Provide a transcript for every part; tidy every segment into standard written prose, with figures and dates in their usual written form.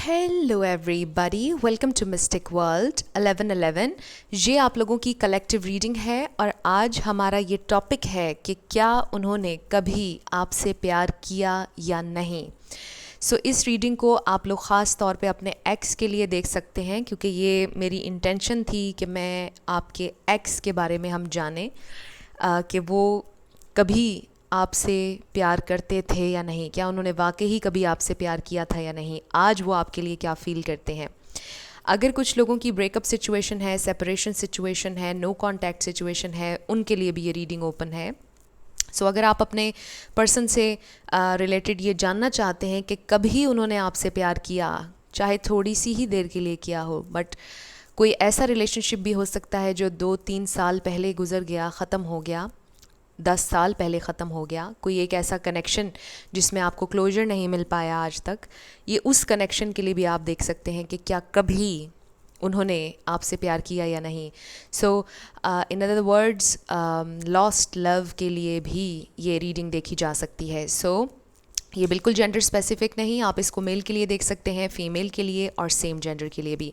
Hello everybody, welcome to Mystic World 1111। ये आप लोगों की कलेक्टिव रीडिंग है और आज हमारा ये टॉपिक है कि क्या उन्होंने कभी आपसे प्यार किया या नहीं। इस रीडिंग को आप लोग ख़ास तौर पे अपने एक्स के लिए देख सकते हैं, क्योंकि ये मेरी इंटेंशन थी कि मैं आपके एक्स के बारे में हम जानें कि वो कभी आपसे प्यार करते थे या नहीं, क्या उन्होंने वाकई ही कभी आपसे प्यार किया था या नहीं, आज वो आपके लिए क्या फ़ील करते हैं। अगर कुछ लोगों की ब्रेकअप सिचुएशन है, सेपरेशन सिचुएशन है, नो कांटेक्ट सिचुएशन है, उनके लिए भी ये रीडिंग ओपन है। अगर आप अपने पर्सन से रिलेटेड ये जानना चाहते हैं कि कभी उन्होंने आपसे प्यार किया, चाहे थोड़ी सी ही देर के लिए किया हो, बट कोई ऐसा रिलेशनशिप भी हो सकता है जो 2-3 साल पहले गुजर गया, ख़त्म हो गया, 10 साल पहले ख़त्म हो गया, कोई एक ऐसा कनेक्शन जिसमें आपको क्लोजर नहीं मिल पाया आज तक, ये उस कनेक्शन के लिए भी आप देख सकते हैं कि क्या कभी उन्होंने आपसे प्यार किया या नहीं। In other words, lost love के लिए भी ये रीडिंग देखी जा सकती है। ये बिल्कुल जेंडर स्पेसिफिक नहीं, आप इसको मेल के लिए देख सकते हैं, फीमेल के लिए और सेम जेंडर के लिए भी।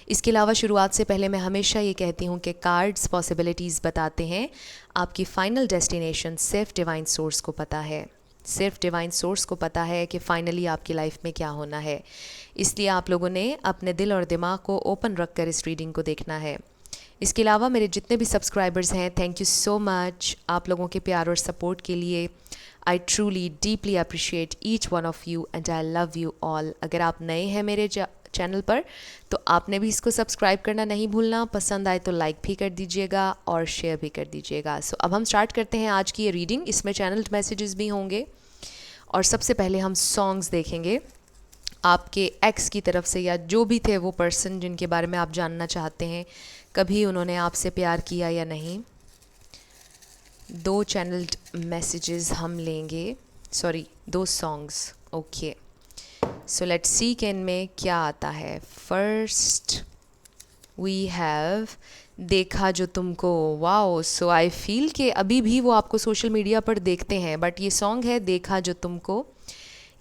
इसके अलावा शुरुआत से पहले मैं हमेशा ये कहती हूँ कि कार्ड्स पॉसिबिलिटीज़ बताते हैं, आपकी फ़ाइनल डेस्टिनेशन सिर्फ डिवाइन सोर्स को पता है। सिर्फ डिवाइन सोर्स को पता है कि फ़ाइनली आपकी लाइफ में क्या होना है। इसलिए आप लोगों ने अपने दिल और दिमाग को ओपन रख कर इस रीडिंग को देखना है। इसके अलावा मेरे जितने भी सब्सक्राइबर्स हैं, थैंक यू सो मच आप लोगों के प्यार और सपोर्ट के लिए। I truly deeply appreciate each one of you and I love you all. अगर आप नए हैं मेरे चैनल पर तो आपने भी इसको सब्सक्राइब करना नहीं भूलना, पसंद आए तो लाइक भी कर दीजिएगा और शेयर भी कर दीजिएगा। अब हम स्टार्ट करते हैं आज की ये रीडिंग। इसमें चैनल्ड मैसेजेस भी होंगे और सबसे पहले हम सॉन्ग्स देखेंगे आपके एक्स की तरफ से, या जो भी थे वो पर्सन जिनके बारे में आप जानना चाहते हैं, कभी उन्होंने आपसे प्यार किया या नहीं। 2 चैनल्ड मैसेजेस हम लेंगे, sorry 2 songs. Okay, let's see कि इनमें क्या आता है। फर्स्ट वी हैव देखा जो तुमको। वाओ, आई फील कि अभी भी वो आपको सोशल मीडिया पर देखते हैं, बट ये सॉन्ग है देखा जो तुमको।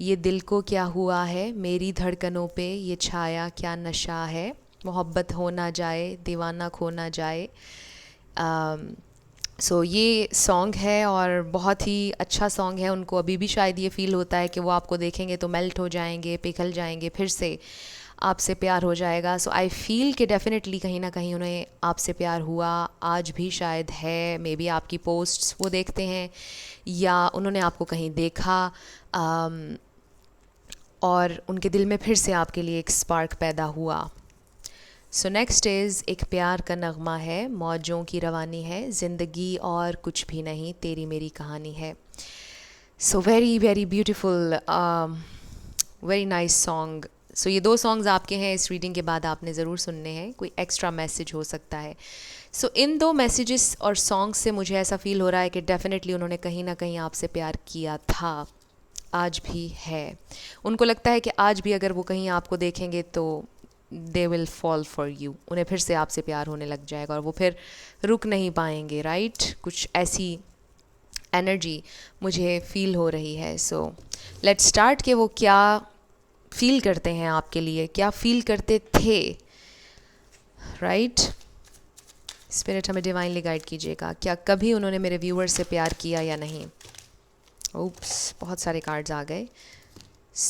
ये दिल को क्या हुआ है, मेरी धड़कनों पे ये छाया क्या नशा है, मोहब्बत हो ना जाए, दीवाना खो ना जाए। ये सॉन्ग है और बहुत ही अच्छा सॉन्ग है। उनको अभी भी शायद ये फ़ील होता है कि वो आपको देखेंगे तो मेल्ट हो जाएंगे, पिघल जाएंगे, फिर से आपसे प्यार हो जाएगा। आई फील कि डेफिनेटली कहीं ना कहीं उन्हें आपसे प्यार हुआ, आज भी शायद है। मे बी आपकी पोस्ट्स वो देखते हैं या उन्होंने आपको कहीं देखा और उनके दिल में फिर से आपके लिए एक स्पार्क पैदा हुआ। नेक्स्ट इज़ एक प्यार का नगमा है, मौजों की रवानी है, ज़िंदगी और कुछ भी नहीं, तेरी मेरी कहानी है। Very very beautiful, very nice song. ये 2 सॉन्ग्स आपके हैं, इस रीडिंग के बाद आपने ज़रूर सुनने हैं, कोई एक्स्ट्रा मैसेज हो सकता है। इन 2 मैसेजेस और सॉन्ग्स से मुझे ऐसा फ़ील हो रहा है कि डेफिनेटली उन्होंने कहीं ना कहीं आपसे प्यार किया था, आज भी है। उनको लगता है कि आज भी अगर वो कहीं आपको देखेंगे तो they will fall for you, उन्हें फिर से आपसे प्यार होने लग जाएगा और वो फिर रुक नहीं पाएंगे, राइट। कुछ ऐसी एनर्जी मुझे फील हो रही है। लेट्स स्टार्ट कि वो क्या फील करते हैं आपके लिए, क्या फील करते थे, राइट। स्पिरिट हमें डिवाइनली गाइड कीजिएगा, क्या कभी उन्होंने मेरे व्यूअर से प्यार किया या नहीं। ओप्स, बहुत सारे कार्ड्स आ गए।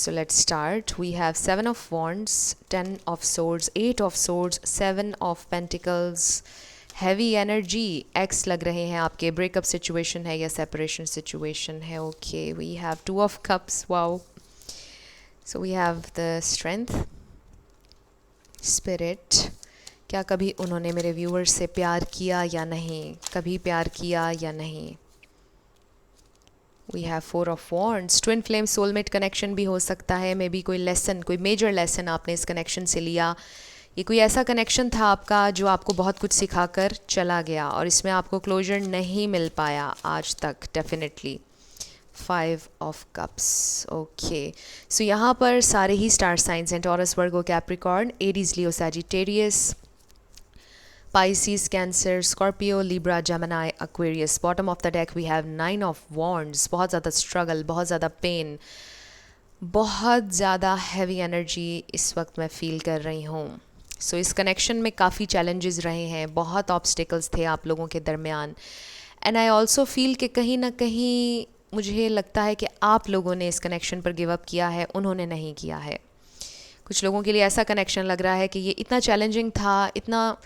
Let's start. We have 7 of Wands, 10 of Swords, 8 of Swords, 7 of Pentacles. Heavy energy. X लग रहे हैं आपके, breakup situation है या separation situation है। Okay, we have 2 of Cups. Wow. We have the Strength. Spirit. क्या कभी उन्होंने मेरे व्यूअर्स से प्यार किया या नहीं, कभी प्यार किया या नहीं। We have 4 of Wands. Twin flame soulmate connection भी हो सकता है। मे बी कोई लेसन, कोई मेजर लेसन आपने इस कनेक्शन से लिया। ये कोई ऐसा कनेक्शन था आपका जो आपको बहुत कुछ सिखाकर चला गया और इसमें आपको क्लोजर नहीं मिल पाया आज तक, डेफिनेटली। 5 of Cups. ओके, यहाँ पर सारे ही स्टार साइंस हैं, taurus, Virgo, Capricorn, Aries, Leo, Sagittarius, Pisces, Cancer, Scorpio, Libra, Gemini, Aquarius. Bottom of the deck we have 9 of Wands. बहुत ज़्यादा struggle, बहुत ज़्यादा pain, बहुत ज़्यादा हैवी एनर्जी इस वक्त मैं फ़ील कर रही हूँ। सो इस कनेक्शन में काफ़ी चैलेंजेस रहे हैं, बहुत ऑब्स्टिकल्स थे आप लोगों के दरमियान। एंड आई ऑल्सो फील कि कहीं ना कहीं मुझे लगता है कि आप लोगों ने इस कनेक्शन पर गिव अप किया है, उन्होंने नहीं किया है। कुछ लोगों के लिए ऐसा कनेक्शन लग रहा है कि ये इतना चैलेंजिंग था, इतना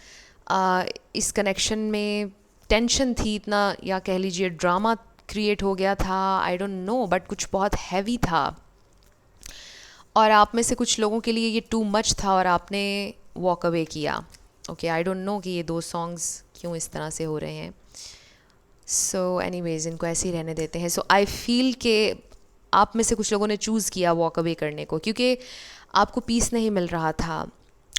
इस कनेक्शन में टेंशन थी, इतना या कह लीजिए ड्रामा क्रिएट हो गया था, आई डोंट नो, बट कुछ बहुत हैवी था। और आप में से कुछ लोगों के लिए ये टू मच था और आपने वॉक अवे किया। ओके, आई डोंट नो कि ये दो सॉन्ग्स क्यों इस तरह से हो रहे हैं। सो एनीवेज, इनको ऐसे ही रहने देते हैं। सो आई फील के आप में से कुछ लोगों ने चूज़ किया वॉक अवे करने को, क्योंकि आपको पीस नहीं मिल रहा था।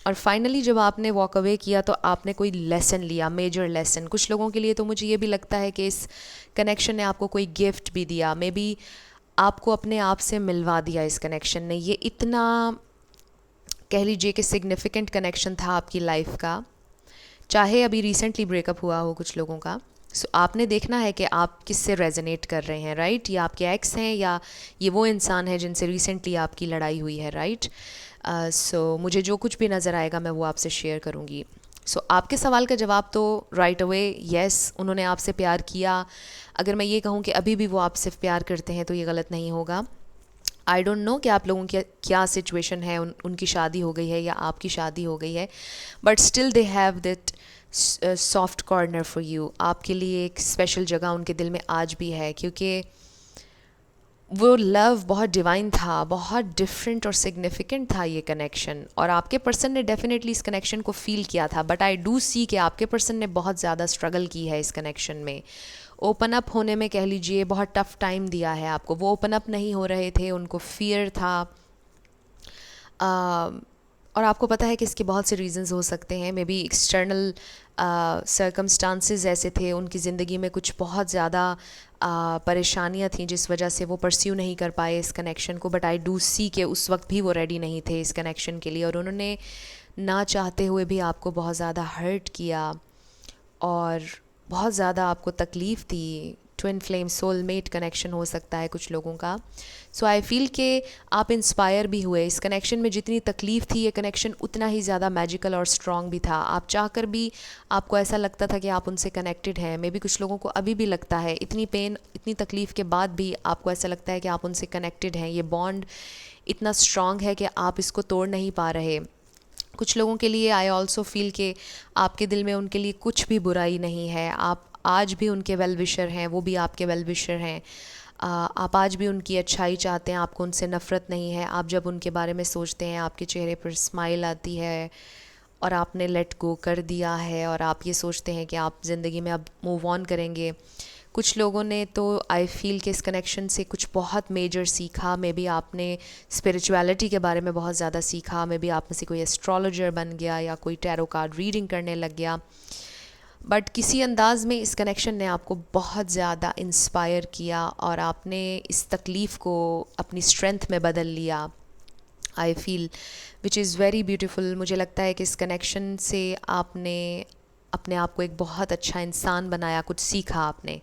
और फाइनली जब आपने वॉक अवे किया तो आपने कोई लेसन लिया, मेजर लेसन। कुछ लोगों के लिए तो मुझे ये भी लगता है कि इस कनेक्शन ने आपको कोई गिफ्ट भी दिया, मे बी आपको अपने आप से मिलवा दिया इस कनेक्शन ने। ये इतना कह लीजिए कि सिग्निफिकेंट कनेक्शन था आपकी लाइफ का, चाहे अभी रिसेंटली ब्रेकअप हुआ हो कुछ लोगों का। सो आपने देखना है कि आप किससे रेजोनेट कर रहे हैं, राइट? ये आपके एक्स हैं या ये वो इंसान है जिनसे रिसेंटली आपकी लड़ाई हुई है, राइट? सो मुझे जो कुछ भी नज़र आएगा मैं वो आपसे शेयर करूँगी। सो आपके सवाल का जवाब तो राइट अवे येस, उन्होंने आपसे प्यार किया। अगर मैं ये कहूँ कि अभी भी वो आपसे प्यार करते हैं तो ये गलत नहीं होगा। आई डोंट नो कि आप लोगों की क्या सिचुएशन है, उनकी शादी हो गई है या आपकी शादी हो गई है, but still they have that soft corner for you. आपके लिए एक स्पेशल जगह उनके दिल में आज भी है, क्योंकि वो लव बहुत डिवाइन था, बहुत डिफरेंट और सिग्निफिकेंट था ये कनेक्शन। और आपके पर्सन ने डेफिनेटली इस कनेक्शन को फील किया था, बट आई डू सी कि आपके पर्सन ने बहुत ज़्यादा स्ट्रगल की है इस कनेक्शन में। ओपन अप होने में कह लीजिए बहुत टफ़ टाइम दिया है आपको। वो ओपन अप नहीं हो रहे थे, उनको फियर था। और आपको पता है कि इसके बहुत से रीज़न्स हो सकते हैं। मे बी एक्सटर्नल सर्कमस्टांसेस ऐसे थे उनकी ज़िंदगी में, कुछ बहुत ज़्यादा परेशानियां थीं जिस वजह से वो परस्यू नहीं कर पाए इस कनेक्शन को। बट आई डू सी कि उस वक्त भी वो रेडी नहीं थे इस कनेक्शन के लिए, और उन्होंने ना चाहते हुए भी आपको बहुत ज़्यादा हर्ट किया और बहुत ज़्यादा आपको तकलीफ़ दी। ट्विन फ्लेम सोलमेट कनेक्शन हो सकता है कुछ लोगों का। सो आई फील कि आप इंस्पायर भी हुए इस कनेक्शन में। जितनी तकलीफ़ थी ये कनेक्शन उतना ही ज़्यादा मैजिकल और स्ट्रॉन्ग भी था। आप चाहकर भी आपको ऐसा लगता था कि आप उनसे कनेक्टेड हैं। मे बी कुछ लोगों को अभी भी लगता है, इतनी पेन इतनी तकलीफ़ के बाद भी आपको ऐसा लगता है कि आप उनसे कनेक्टेड हैं। ये बॉन्ड इतना स्ट्रॉन्ग है कि आप इसको तोड़ नहीं पा रहे। कुछ लोगों के लिए आई ऑल्सो फील कि आपके दिल में उनके लिए कुछ भी बुराई नहीं है। आप आज भी उनके वेल विशर हैं, वो भी आपके वेल विशर हैं। आप आज भी उनकी अच्छाई चाहते हैं, आपको उनसे नफ़रत नहीं है। आप जब उनके बारे में सोचते हैं आपके चेहरे पर स्माइल आती है और आपने लेट गो कर दिया है और आप ये सोचते हैं कि आप ज़िंदगी में अब मूव ऑन करेंगे। कुछ लोगों ने तो आई फील कि इस कनेक्शन से कुछ बहुत मेजर सीखा। मे बी आपने स्पिरिचुअलिटी के बारे में बहुत ज़्यादा सीखा। मे बी आप में से कोई एस्ट्रोलॉजर बन गया या कोई टैरो कार्ड रीडिंग करने लग गया। बट किसी अंदाज में इस कनेक्शन ने आपको बहुत ज़्यादा इंस्पायर किया और आपने इस तकलीफ़ को अपनी स्ट्रेंथ में बदल लिया। I feel which is very beautiful. मुझे लगता है कि इस कनेक्शन से आपने अपने आप को एक बहुत अच्छा इंसान बनाया, कुछ सीखा आपने।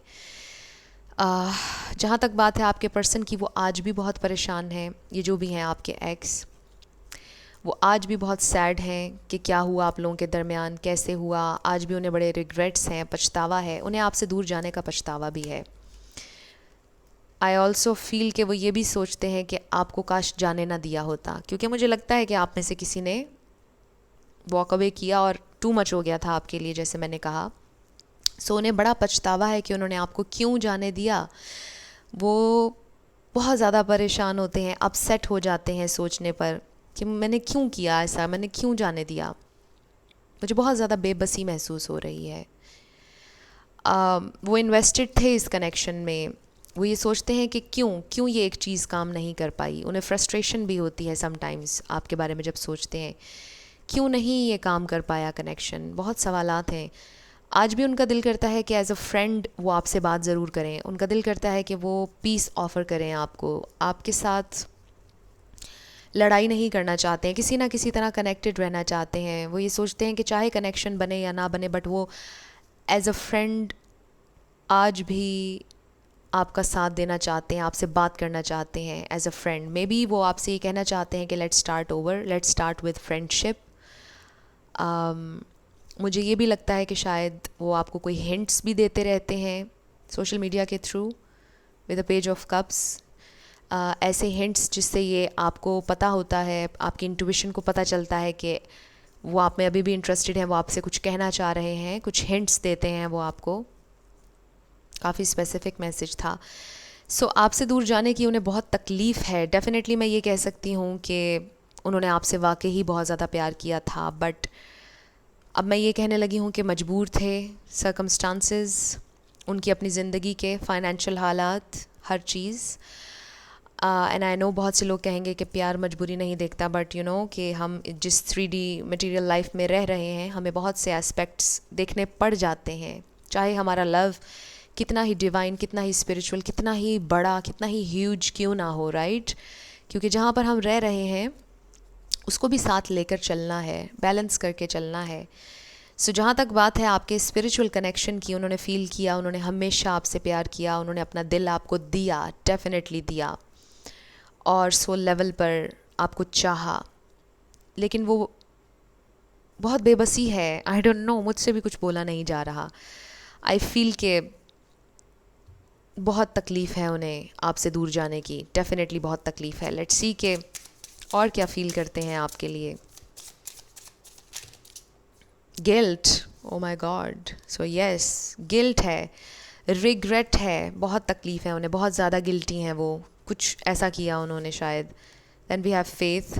जहाँ तक बात है आपके पर्सन की, वो आज भी बहुत परेशान हैं। ये जो भी हैं आपके एक्स, वो आज भी बहुत सैड हैं कि क्या हुआ आप लोगों के दरमियान, कैसे हुआ। आज भी उन्हें बड़े रिग्रेट्स हैं, पछतावा है, उन्हें आपसे दूर जाने का पछतावा भी है। आई ऑल्सो फील कि वो ये भी सोचते हैं कि आपको काश जाने ना दिया होता, क्योंकि मुझे लगता है कि आप में से किसी ने वॉक अवे किया और टू मच हो गया था आपके लिए, जैसे मैंने कहा। सो उन्हें बड़ा पछतावा है कि उन्होंने आपको क्यों जाने दिया। वो बहुत ज़्यादा परेशान होते हैं, अपसेट हो जाते हैं सोचने पर कि मैंने क्यों किया ऐसा, मैंने क्यों जाने दिया। मुझे बहुत ज़्यादा बेबसी महसूस हो रही है। वो इन्वेस्टेड थे इस कनेक्शन में। वो ये सोचते हैं कि क्यों ये एक चीज़ काम नहीं कर पाई। उन्हें फ्रस्ट्रेशन भी होती है समटाइम्स आपके बारे में जब सोचते हैं क्यों नहीं ये काम कर पाया कनेक्शन। बहुत सवालात हैं। आज भी उनका दिल करता है कि एज़ अ फ्रेंड वो आपसे बात ज़रूर करें। उनका दिल करता है कि वो पीस ऑफ़र करें आपको, आपके साथ लड़ाई नहीं करना चाहते हैं, किसी ना किसी तरह कनेक्टेड रहना चाहते हैं। वो ये सोचते हैं कि चाहे कनेक्शन बने या ना बने, बट वो एज़ अ फ्रेंड आज भी आपका साथ देना चाहते हैं, आपसे बात करना चाहते हैं as a friend. Maybe वो आपसे ये कहना चाहते हैं कि let's start over, let's start with friendship. मुझे ये भी लगता है कि शायद वो आपको कोई हिंट्स भी देते रहते हैं सोशल मीडिया के through with a page of cups. ऐसे हिंट्स जिससे ये आपको पता होता है, आपकी इंट्यूशन को पता चलता है कि वो आप में अभी भी इंटरेस्टेड हैं, वो आपसे कुछ कहना चाह रहे हैं, कुछ हिंट्स देते हैं वो आपको। काफ़ी स्पेसिफिक मैसेज था। सो आपसे दूर जाने की उन्हें बहुत तकलीफ़ है। डेफिनेटली मैं ये कह सकती हूँ कि उन्होंने आपसे वाकई ही बहुत ज़्यादा प्यार किया था, बट अब मैं ये कहने लगी हूँ कि मजबूर थे, सर्कमस्टांसेस, उनकी अपनी ज़िंदगी के फाइनेंशियल हालात, हर चीज़। एंड आई नो बहुत से लोग कहेंगे कि प्यार मजबूरी नहीं देखता, बट यू नो कि हम जिस 3D मटेरियल लाइफ में रह रहे हैं, हमें बहुत से एस्पेक्ट्स देखने पड़ जाते हैं। चाहे हमारा लव कितना ही डिवाइन, कितना ही स्पिरिचुअल, कितना ही बड़ा, कितना ही ह्यूज क्यों ना हो, राइट? क्योंकि जहाँ पर हम रह रहे हैं उसको भी साथ लेकर चलना है, बैलेंस करके चलना है। सो जहाँ तक बात है आपके स्पिरिचुअल कनेक्शन की, उन्होंने फ़ील किया, उन्होंने हमेशा आपसे प्यार किया, उन्होंने अपना दिल आपको दिया, डेफिनेटली दिया, और सोल लेवल पर आपको चाहा। लेकिन वो बहुत बेबसी है। आई डोंट नो, मुझसे भी कुछ बोला नहीं जा रहा। आई फील के बहुत तकलीफ़ है उन्हें आपसे दूर जाने की, डेफिनेटली बहुत तकलीफ़ है। लेट्स सी के और क्या फ़ील करते हैं आपके लिए। Guilt, oh my God, so yes, guilt है, रिग्रेट है, बहुत तकलीफ़ है उन्हें, बहुत ज़्यादा गिल्टी हैं वो, कुछ ऐसा किया उन्होंने शायद। Then we have faith,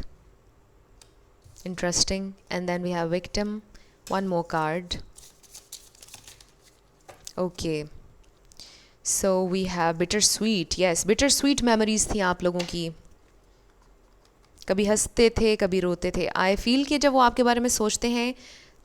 interesting, and then we have victim, one more card. Okay, so we have bitter sweet, yes, bitter sweet memories थी आप लोगों की। कभी हंसते थे, कभी रोते थे। आई फील कि जब वो आपके बारे में सोचते हैं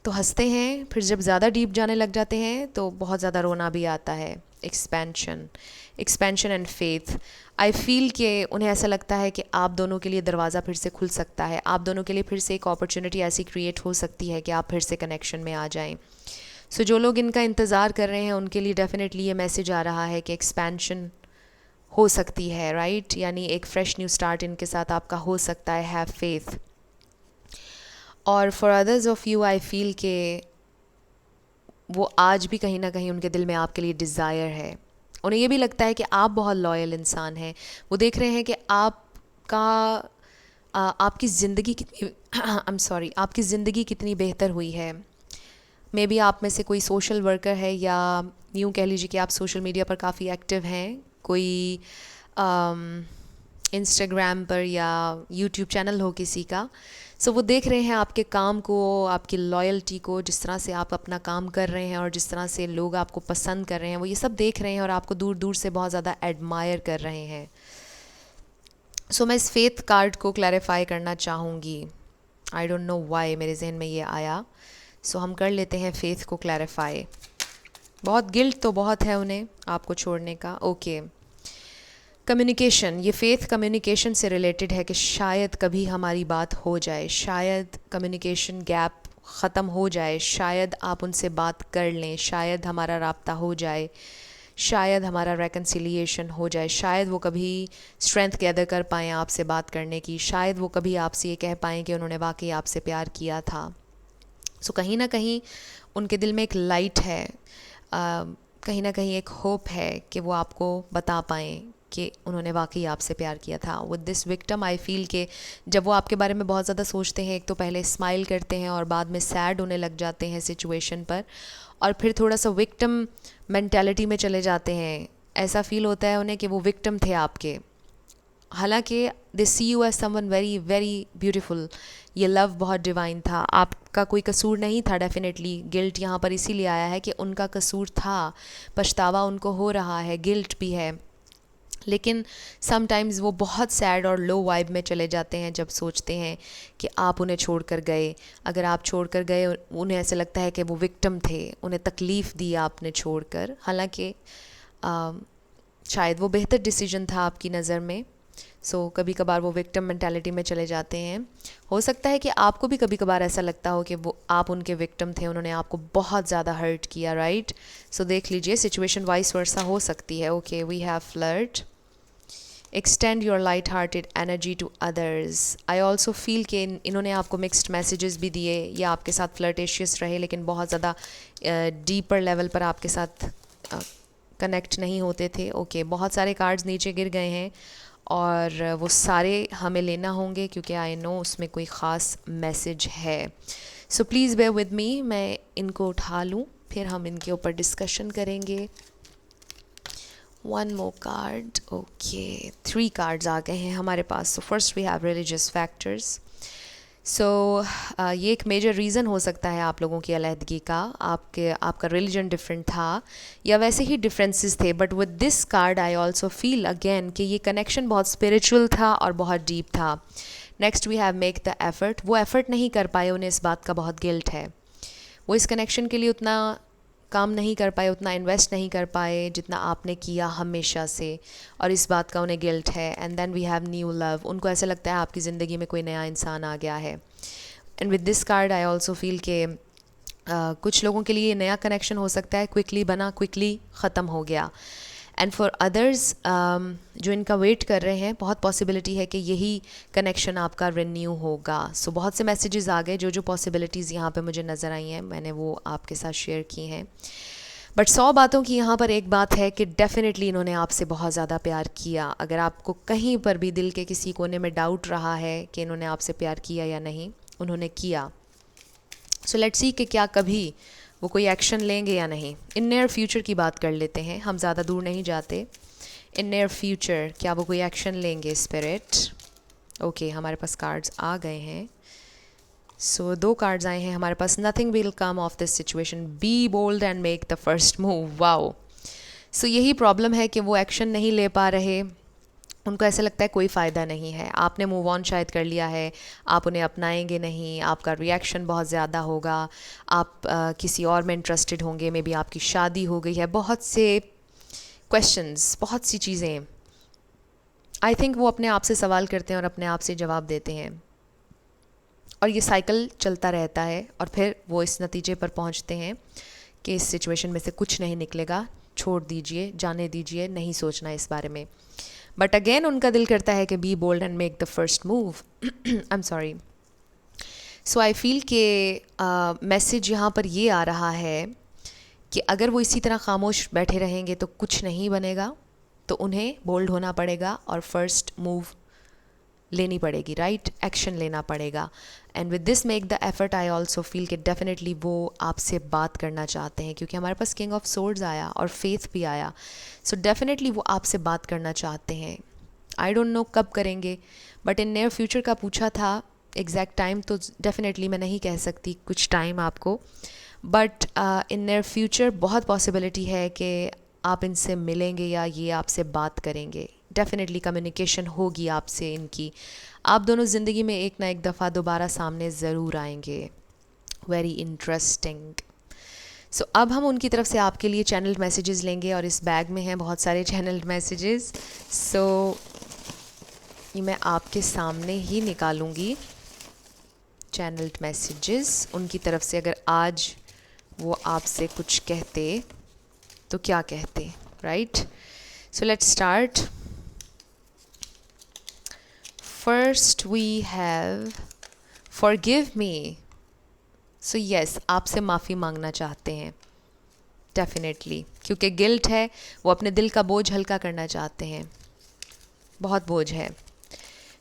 तो हंसते हैं, फिर जब ज़्यादा डीप जाने लग जाते हैं तो बहुत ज़्यादा रोना भी आता है। Expansion and faith. I feel कि उन्हें ऐसा लगता है कि आप दोनों के लिए दरवाज़ा फिर से खुल सकता है, आप दोनों के लिए फिर से एक अपॉर्चुनिटी ऐसी क्रिएट हो सकती है कि आप फिर से कनेक्शन में आ जाएं। सो जो लोग इनका इंतज़ार कर रहे हैं उनके लिए डेफिनेटली ये मैसेज आ रहा है कि एक्सपेंशन हो सकती है, राइट? यानी एक फ्रेश न्यू स्टार्ट इनके साथ आपका हो सकता है। Have faith. और for others of you I feel के वो आज भी कहीं ना कहीं उनके दिल में आपके लिए डिज़ायर है। उन्हें ये भी लगता है कि आप बहुत लॉयल इंसान हैं। वो देख रहे हैं कि आपकी ज़िंदगी कितनी आई एम सॉरी, आपकी ज़िंदगी कितनी बेहतर हुई है। मे बी आप में से कोई सोशल वर्कर है, या यूँ कह लीजिए कि आप सोशल मीडिया पर काफ़ी एक्टिव हैं, कोई इंस्टाग्राम पर या यूट्यूब चैनल हो किसी का। सो वो देख रहे हैं आपके काम को, आपकी लॉयल्टी को, जिस तरह से आप अपना काम कर रहे हैं और जिस तरह से लोग आपको पसंद कर रहे हैं, वो ये सब देख रहे हैं और आपको दूर दूर से बहुत ज़्यादा एडमायर कर रहे हैं। सो मैं इस फेथ कार्ड को क्लैरिफाई करना चाहूँगी। आई डोंट नो वाई मेरे जहन में ये आया। सो हम कर लेते हैं फेथ को क्लैरिफाई। बहुत गिल्ट तो बहुत है उन्हें आपको छोड़ने का। ओके, कम्युनिकेशन, ये फेथ कम्युनिकेशन से रिलेटेड है कि शायद कभी हमारी बात हो जाए, शायद कम्युनिकेशन गैप ख़त्म हो जाए, शायद आप उनसे बात कर लें, शायद हमारा राब्ता हो जाए, शायद हमारा रेकन्सिलिएशन हो जाए, शायद वो कभी स्ट्रेंथ गैदर कर पाएँ आपसे बात करने की, शायद वो कभी आपसे ये कह पाएँ कि उन्होंने वाकई आपसे प्यार किया था। सो कहीं ना कहीं उनके दिल में एक लाइट है, कहीं ना कहीं एक होप है कि वो आपको बता पाएँ कि उन्होंने वाकई आपसे प्यार किया था। With this victim I feel के जब वो आपके बारे में बहुत ज़्यादा सोचते हैं, एक तो पहले स्माइल करते हैं और बाद में सैड होने लग जाते हैं सिचुएशन पर, और फिर थोड़ा सा विक्टिम मेंटालिटी में चले जाते हैं। ऐसा फील होता है उन्हें कि वो विक्टिम थे आपके, हालांकि they see you as someone very very beautiful. ये लव बहुत डिवाइन था, आपका कोई कसूर नहीं था। डेफिनेटली गिल्ट यहाँ पर इसीलिए आया है कि उनका कसूर था, पछतावा उनको हो रहा है, गिल्ट भी है। लेकिन समटाइम्स वो बहुत सैड और लो वाइब में चले जाते हैं जब सोचते हैं कि आप उन्हें छोड़कर गए। अगर आप छोड़कर गए, उन्हें ऐसा लगता है कि वो विक्टिम थे, उन्हें तकलीफ़ दी आपने छोड़कर, हालांकि शायद वो बेहतर डिसीजन था आपकी नज़र में। सो कभी कभार वो विक्टिम मेंटालिटी में चले जाते हैं। हो सकता है कि आपको भी कभी कभार ऐसा लगता हो कि वो आप उनके विक्टिम थे, उन्होंने आपको बहुत ज़्यादा हर्ट किया, राइट। सो देख लीजिए सिचुएशन वाइस वर्सा हो सकती है। Okay, we have flirt, extend your light hearted energy to others. I also feel कि इन्होंने आपको मिक्स्ड मैसेजेस भी दिए या आपके साथ फ्लर्टेशियस रहे, लेकिन बहुत ज़्यादा डीपर लेवल पर आपके साथ कनेक्ट नहीं होते थे। ओके, बहुत सारे कार्ड्स नीचे गिर गए हैं और वो सारे हमें लेना होंगे क्योंकि आई नो उसमें कोई ख़ास मैसेज है। So please bear with me, मैं इनको उठा लूँ, फिर हम इनके ऊपर डिस्कशन करेंगे। One more card. Okay, 3 cards आ गए हैं हमारे पास। So first we have religious factors. So ये एक मेजर रीज़न हो सकता है आप लोगों की अलहदगी का। आपका रिलीजन डिफरेंट था या वैसे ही डिफरेंसेस थे, but with this card I also feel again कि ये कनेक्शन बहुत स्पिरिचुअल था और बहुत डीप था। Next we have make the effort. वो एफर्ट नहीं कर पाए, उन्हें इस बात का बहुत गिल्ट है। वो इस कनेक्शन के लिए उतना काम नहीं कर पाए, उतना इन्वेस्ट नहीं कर पाए जितना आपने किया हमेशा से, और इस बात का उन्हें गिल्ट है। And then we have new love. उनको ऐसा लगता है आपकी ज़िंदगी में कोई नया इंसान आ गया है। And with this card I also feel के कुछ लोगों के लिए ये नया कनेक्शन हो सकता है क्विकली बना, क्विकली ख़त्म हो गया। एंड फॉर अदर्स जो इनका वेट कर रहे हैं, बहुत पॉसिबिलिटी है कि यही कनेक्शन आपका रिन्यू होगा। सो बहुत से मैसेजेस आ गए, जो पॉसिबिलिटीज़ यहाँ पे मुझे नज़र आई हैं मैंने वो आपके साथ शेयर की हैं। बट 100 बातों की यहाँ पर एक बात है कि डेफिनेटली इन्होंने आपसे बहुत ज़्यादा प्यार किया। अगर आपको कहीं पर भी दिल के किसी कोने में डाउट रहा है कि इन्होंने आपसे प्यार किया या नहीं, उन्होंने किया। सो लेट्स सी कि क्या कभी वो कोई एक्शन लेंगे या नहीं। इन नियर फ्यूचर की बात कर लेते हैं, हम ज़्यादा दूर नहीं जाते। इन नियर फ्यूचर क्या वो कोई एक्शन लेंगे स्पिरिट। ओके, हमारे पास कार्ड्स आ गए हैं। सो 2 कार्ड्स आए हैं हमारे पास। Nothing will come of this situation, be bold and make the first move. Wow. So यही प्रॉब्लम है कि वो एक्शन नहीं ले पा रहे, उनको ऐसा लगता है कोई फ़ायदा नहीं है। आपने मूव ऑन शायद कर लिया है, आप उन्हें अपनाएंगे नहीं, आपका रिएक्शन बहुत ज़्यादा होगा, आप किसी और में इंटरेस्टेड होंगे, मे बी आपकी शादी हो गई है। बहुत से क्वेश्चंस, बहुत सी चीज़ें, आई थिंक वो अपने आप से सवाल करते हैं और अपने आप से जवाब देते हैं, और ये साइकिल चलता रहता है और फिर वो इस नतीजे पर पहुंचते हैं कि इस सिचुएशन में से कुछ नहीं निकलेगा, छोड़ दीजिए, जाने दीजिए, नहीं सोचना इस बारे में। बट अगेन उनका दिल करता है कि be bold and make the first move. I am sorry. So I feel के मैसेज यहाँ पर ये आ रहा है कि अगर वो इसी तरह खामोश बैठे रहेंगे तो कुछ नहीं बनेगा, तो उन्हें बोल्ड होना पड़ेगा और फर्स्ट मूव लेनी पड़ेगी, राइट, एक्शन लेना पड़ेगा। And with this make the effort I also feel कि डेफिनेटली वो आपसे बात करना चाहते हैं, क्योंकि हमारे पास किंग ऑफ सोर्ड्स आया और फेथ भी आया। सो डेफिनेटली वो आपसे बात करना चाहते हैं। आई डोंट नो कब करेंगे, बट इन नियर फ्यूचर का पूछा था। एग्जैक्ट टाइम तो डेफिनेटली मैं नहीं कह सकती, कुछ टाइम आपको, बट इन नियर फ्यूचर बहुत पॉसिबिलिटी है कि आप इनसे मिलेंगे या ये आपसे बात करेंगे। डेफिनेटली कम्युनिकेशन होगी आपसे इनकी। आप दोनों ज़िंदगी में एक ना एक दफ़ा दोबारा सामने ज़रूर आएंगे। Very interesting. सो अब हम उनकी तरफ से आपके लिए चैनल्ड मैसेजेस लेंगे, और इस बैग में हैं बहुत सारे चैनल्ड मैसेजेस। सो ये मैं आपके सामने ही निकालूंगी चैनल्ड मैसेजेस उनकी तरफ से। अगर आज वो आपसे कुछ कहते तो क्या कहते, right. So let's start. First we have forgive me. So yes, आपसे माफ़ी मांगना चाहते हैं डेफिनेटली, क्योंकि गिल्ट है, वो अपने दिल का बोझ हल्का करना चाहते हैं, बहुत बोझ है।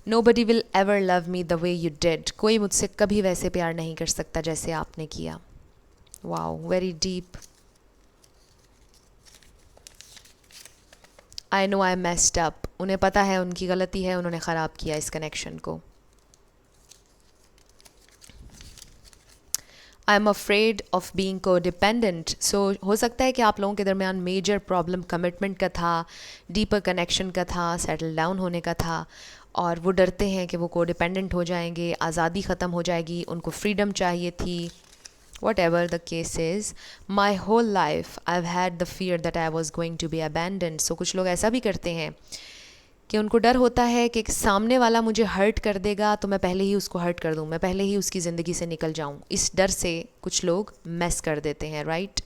Nobody will ever love me the way you did। कोई मुझसे कभी वैसे प्यार नहीं कर सकता जैसे आपने किया। Wow, very deep. I know I messed up. उन्हें पता है उनकी गलती है, उन्होंने ख़राब किया इस कनेक्शन को। I am afraid of being को डिपेंडेंट। सो हो सकता है कि आप लोगों के दरमियान मेजर प्रॉब्लम कमिटमेंट का था, डीपर कनेक्शन का था, सेटल डाउन होने का था, और वो डरते हैं कि वो को डिपेंडेंट हो जाएंगे, आज़ादी ख़त्म हो जाएगी, उनको फ्रीडम चाहिए थी। Whatever the case is, my whole life I have had the fear that I was going to be abandoned. So कुछ लोग ऐसा भी करते हैं कि उनको डर होता है कि सामने वाला मुझे हर्ट कर देगा तो मैं पहले ही उसको हर्ट कर दूँ, मैं पहले ही उसकी ज़िंदगी से निकल जाऊँ। इस डर से कुछ लोग मेस कर देते हैं, राइट।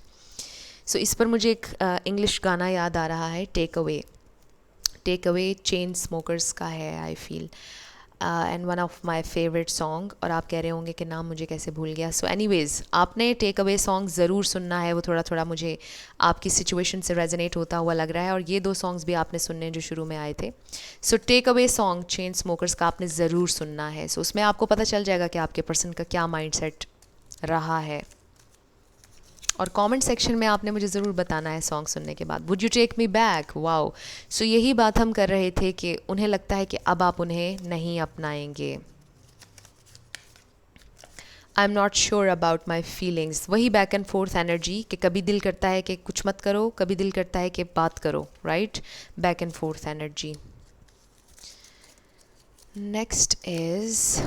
सो इस पर मुझे एक इंग्लिश गाना याद आ रहा है, टेक अवे चेन स्मोकर्स का है I feel, and one of my favourite song. और आप कह रहे होंगे कि नाम मुझे कैसे भूल गया। सो एनीवेज़, आपने टेक अवे सॉन्ग ज़रूर सुनना है, वो थोड़ा थोड़ा मुझे आपकी सिचुएशन से रेजोनेट होता हुआ लग रहा है, और ये 2 सॉन्ग्स भी आपने सुनने जो शुरू में आए थे। So takeaway song Chainsmokers का आपने ज़रूर सुनना है। सो उसमें आपको पता चल जाएगा कि आपके पर्सन का क्या माइंड सेट रहा है, और कमेंट सेक्शन में आपने मुझे ज़रूर बताना है सॉन्ग सुनने के बाद, would you take me back, wow. So यही बात हम कर रहे थे कि उन्हें लगता है कि अब आप उन्हें नहीं अपनाएंगे। I am not sure about my feelings, वही बैक एंड फोर्थ एनर्जी कि कभी दिल करता है कि कुछ मत करो, कभी दिल करता है कि बात करो, right. Back and forth energy. Next is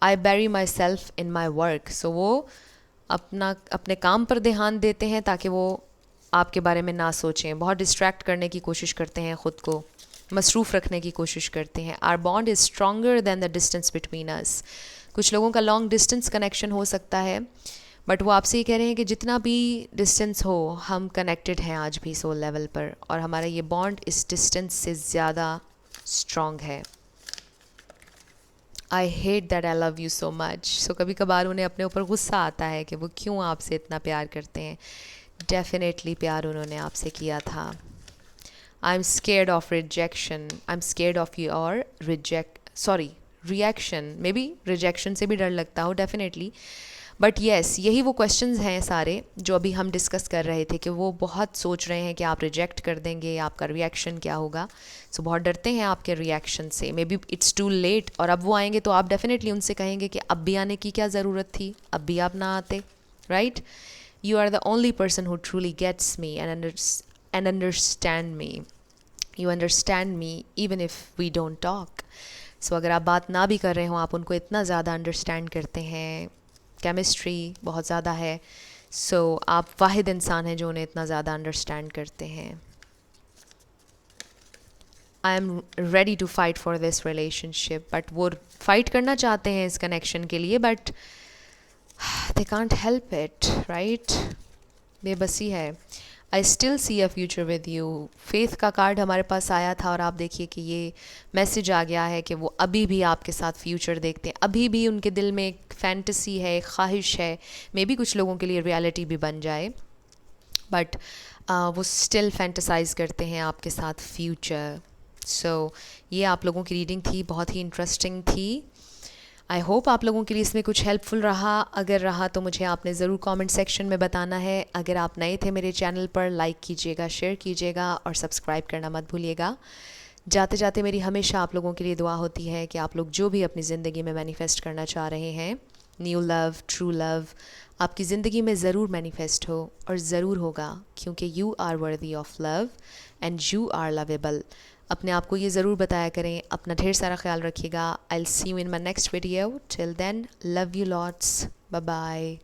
I bury myself in my work. So वो अपने काम पर ध्यान देते हैं ताकि वो आपके बारे में ना सोचें, बहुत डिस्ट्रैक्ट करने की कोशिश करते हैं, ख़ुद को मसरूफ़ रखने की कोशिश करते हैं। Our bond is stronger than the distance between us. कुछ लोगों का लॉन्ग डिस्टेंस कनेक्शन हो सकता है, बट वो आपसे ये कह रहे हैं कि जितना भी डिस्टेंस हो, हम कनेक्टेड हैं आज भी सोल लेवल पर, और हमारा ये बॉन्ड इस डिस्टेंस से ज़्यादा स्ट्रॉन्ग है। I hate that I love you so much. So कभी कभार उन्हें अपने ऊपर गुस्सा आता है कि वो क्यों आपसे इतना प्यार करते हैं। डेफिनेटली प्यार उन्होंने आपसे किया था। I am scared of rejection, I am scared of your reaction, may be rejection से भी डर लगता हो, डेफिनेटली। बट येस, यही वो क्वेश्चंस हैं सारे जो अभी हम डिस्कस कर रहे थे, कि वो बहुत सोच रहे हैं कि आप रिजेक्ट कर देंगे, आपका रिएक्शन क्या होगा। सो बहुत डरते हैं आपके रिएक्शन से। Maybe it's too late, और अब वो आएंगे तो आप डेफिनेटली उनसे कहेंगे कि अब भी आने की क्या ज़रूरत थी, अब भी आप ना आते, right. You are the only person who truly gets me and understand me. You understand me even if we don't talk. So अगर आप बात ना भी कर रहे हो, आप उनको इतना ज़्यादा अंडरस्टैंड करते हैं, केमिस्ट्री बहुत ज़्यादा है। सो आप वाहिद इंसान हैं जो उन्हें इतना ज़्यादा अंडरस्टैंड करते हैं। I am ready to fight for this relationship, but वो फाइट करना चाहते हैं इस कनेक्शन के लिए, but they can't help it, right. बेबसी है। I still see a future with you. Faith का कार्ड हमारे पास आया था, और आप देखिए कि ये मैसेज आ गया है कि वो अभी भी आपके साथ फ्यूचर देखते हैं, अभी भी उनके दिल में एक फैंटेसी है, एक ख्वाहिश है, मे बी कुछ लोगों के लिए रियलिटी भी बन जाए, बट वो स्टिल फैंटेसाइज करते हैं आपके साथ फ्यूचर। सो ये आप लोगों की रीडिंग थी, बहुत ही इंटरेस्टिंग थी। आई होप आप लोगों के लिए इसमें कुछ हेल्पफुल रहा। अगर रहा तो मुझे आपने ज़रूर कमेंट सेक्शन में बताना है। अगर आप नए थे मेरे चैनल पर, लाइक कीजिएगा, शेयर कीजिएगा, और सब्सक्राइब करना मत भूलिएगा। जाते जाते मेरी हमेशा आप लोगों के लिए दुआ होती है कि आप लोग जो भी अपनी ज़िंदगी में मैनिफेस्ट करना चाह रहे हैं, न्यू लव, ट्रू लव, आपकी ज़िंदगी में ज़रूर मैनिफेस्ट हो, और ज़रूर होगा, क्योंकि you are worthy of love and you are lovable. अपने आप को ये ज़रूर बताया करें। अपना ढेर सारा ख्याल रखिएगा। I will see you in my next video. Till then, love you lots, bye bye.